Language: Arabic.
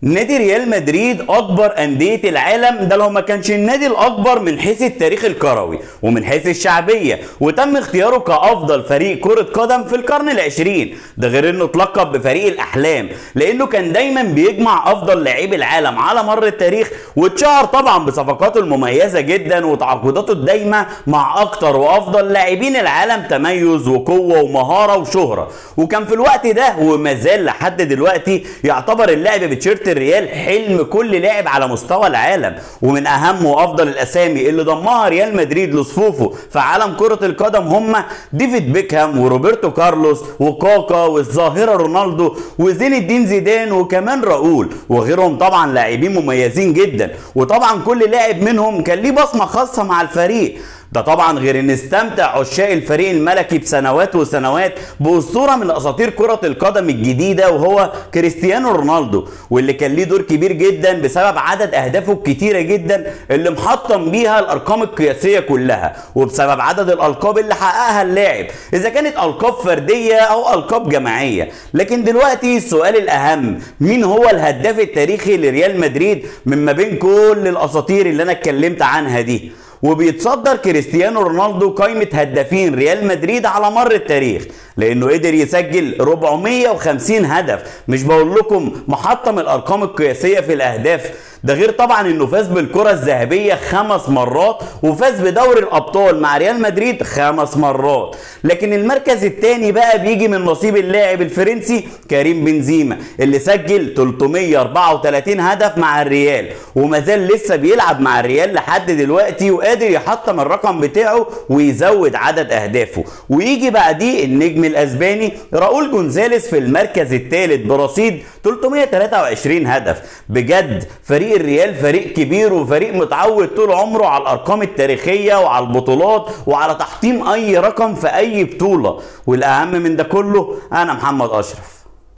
نادي ريال مدريد اكبر انديه العالم، ده لو ما كانش النادي الاكبر من حيث التاريخ الكروي ومن حيث الشعبيه، وتم اختياره كافضل فريق كره قدم في القرن العشرين. ده غير انه اتلقب بفريق الاحلام لانه كان دايما بيجمع افضل لاعبي العالم على مر التاريخ، واتشهر طبعا بصفقاته المميزه جدا وتعاقداته الدايمه مع اكتر وافضل لاعبين العالم تميز وقوه ومهاره وشهره. وكان في الوقت ده وما زال لحد دلوقتي يعتبر اللعب بتيشيرت الريال حلم كل لاعب على مستوى العالم، ومن اهم وافضل الاسامي اللي ضمها ريال مدريد لصفوفه في عالم كرة القدم هم ديفيد بيكهام وروبرتو كارلوس وكاكا والظاهرة رونالدو وزين الدين زيدان وكمان راؤول وغيرهم، طبعا لاعبين مميزين جدا، وطبعا كل لاعب منهم كان ليه بصمة خاصة مع الفريق. ده طبعا غير ان استمتع عشاق الفريق الملكي بسنوات وسنوات باسطوره من اساطير كره القدم الجديده وهو كريستيانو رونالدو، واللي كان ليه دور كبير جدا بسبب عدد اهدافه الكتيره جدا اللي محطم بيها الارقام القياسيه كلها، وبسبب عدد الالقاب اللي حققها اللاعب اذا كانت القاب فرديه او القاب جماعيه. لكن دلوقتي السؤال الاهم، مين هو الهداف التاريخي لريال مدريد من ما بين كل الاساطير اللي انا اتكلمت عنها دي؟ وبيتصدر كريستيانو رونالدو قائمة هدافين ريال مدريد على مر التاريخ لانه قدر يسجل 450 هدف، مش بقول لكم محطم الارقام القياسية في الاهداف. ده غير طبعا انه فاز بالكرة الذهبية 5 مرات وفاز بدوري الابطال مع ريال مدريد 5 مرات. لكن المركز الثاني بقى بيجي من نصيب اللاعب الفرنسي كريم بنزيما اللي سجل 334 هدف مع الريال، وما زال لسه بيلعب مع الريال لحد دلوقتي وقادر يحطم الرقم بتاعه ويزود عدد اهدافه. ويجي بعديه النجم الاسباني راؤول جونزاليس في المركز الثالث برصيد 323 هدف. بجد فريق الريال فريق كبير وفريق متعود طول عمره على الارقام التاريخيه وعلى البطولات وعلى تحطيم اي رقم في اي بطوله. والاهم من ده كله، انا محمد اشرف.